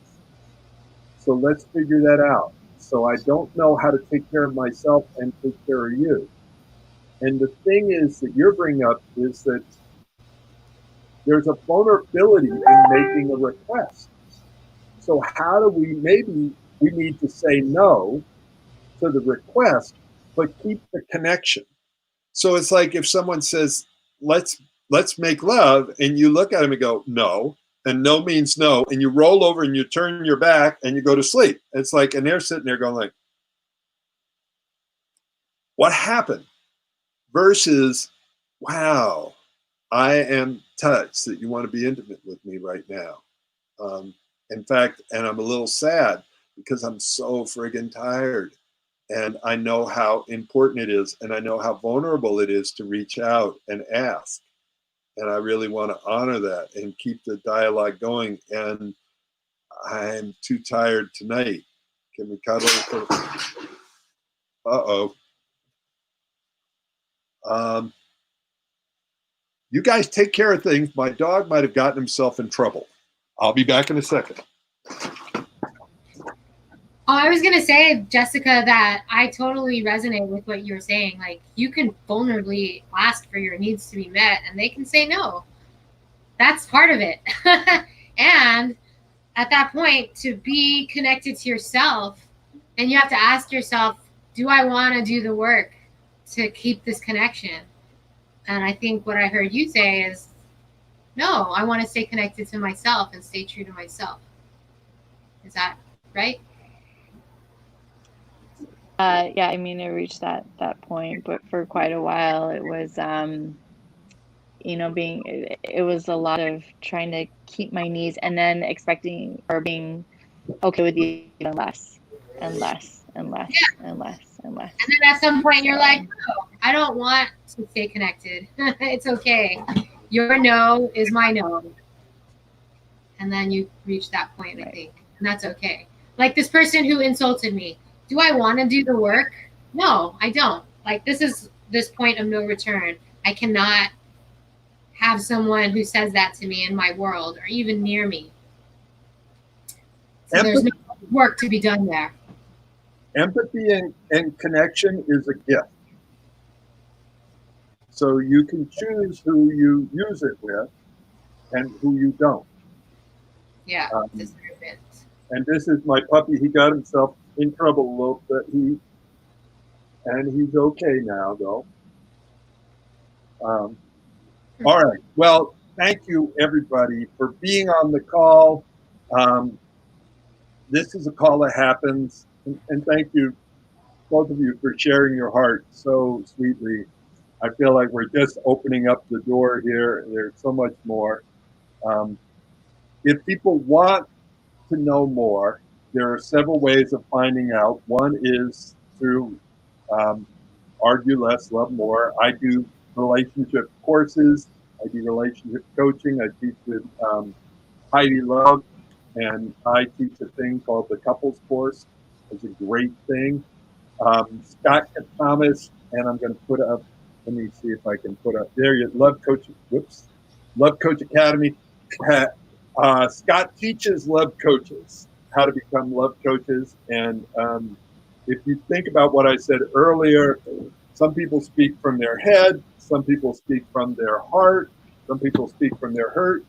[SPEAKER 1] So let's figure that out. So I don't know how to take care of myself and take care of you. And the thing is that you're bringing up is that there's a vulnerability in making a request. So how do maybe we need to say no to the request, but keep the connection. So it's like if someone says, let's make love, and you look at them and go, no, and no means no, and you roll over and you turn your back and you go to sleep. It's like, and they're sitting there going like, what happened? Versus, wow, I am touched that you want to be intimate with me right now. In fact, and I'm a little sad because I'm so friggin' tired. And I know how important it is, and I know how vulnerable it is to reach out and ask. And I really want to honor that and keep the dialogue going. And I'm too tired tonight. Can we cuddle? Uh-oh. You guys take care of things. My dog might have gotten himself in trouble. I'll be back in a second.
[SPEAKER 3] Oh, I was going to say, Jessica, that I totally resonate with what you were saying. Like, you can vulnerably ask for your needs to be met, and they can say no. That's part of it. And at that point, to be connected to yourself, then you have to ask yourself, do I want to do the work to keep this connection? And I think what I heard you say is, no, I want to stay connected to myself and stay true to myself. Is that right?
[SPEAKER 2] Yeah, I mean, it reached that point, but for quite a while, it was, being, it was a lot of trying to keep my knees and then expecting or being okay with even less and less and less and less and less.
[SPEAKER 3] And then at some point you're like, oh, I don't want to stay connected. It's okay. Your no is my no. And then you reach that point, I think. And that's okay. Like this person who insulted me. Do I want to do the work? No, I don't. Like this is this point of no return. I cannot have someone who says that to me in my world or even near me. So there's no work to be done there.
[SPEAKER 1] Empathy and connection is a gift. So you can choose who you use it with and who you don't.
[SPEAKER 3] Yeah, disagreement.
[SPEAKER 1] And this is my puppy. He got himself in trouble a little bit. And he's okay now, though. All right. Well, thank you, everybody, for being on the call. This is a call that happens. And thank you, both of you, for sharing your heart so sweetly. I feel like we're just opening up the door here. There's so much more. If people want to know more, there are several ways of finding out. One is through Argue Less, Love More. I do relationship courses. I do relationship coaching. I teach with Heidi Love, and I teach a thing called the Couples Course. It's a great thing. Scott Thomas, and I'm going to put up, let me see if I can put up, there you Love Coach, Love Coach Academy. Scott teaches love coaches how to become love coaches. And if you think about what I said earlier, some people speak from their head, some people speak from their heart, some people speak from their hurt.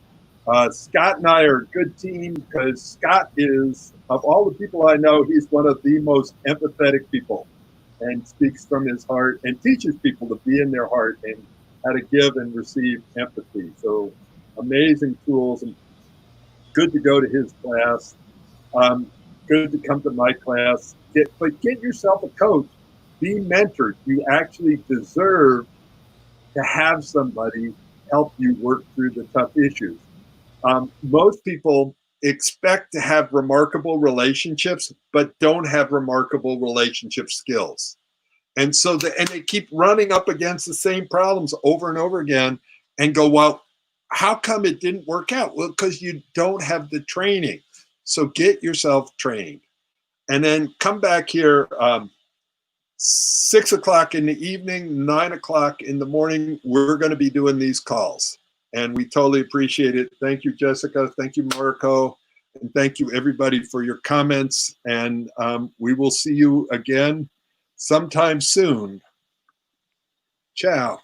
[SPEAKER 1] Scott and I are a good team because Scott is, of all the people I know, he's one of the most empathetic people and speaks from his heart and teaches people to be in their heart and how to give and receive empathy. So amazing tools, and good to go to his class. Good to come to my class. But get yourself a coach. Be mentored. You actually deserve to have somebody help you work through the tough issues. Most people expect to have remarkable relationships, but don't have remarkable relationship skills. And so they keep running up against the same problems over and over again and go, well, how come it didn't work out? Well, because you don't have the training. So get yourself trained. And then come back here 6 o'clock in the evening, 9 o'clock in the morning. We're going to be doing these calls. And we totally appreciate it. Thank you, Jessica. Thank you, Marco. And thank you, everybody, for your comments. And we will see you again sometime soon. Ciao.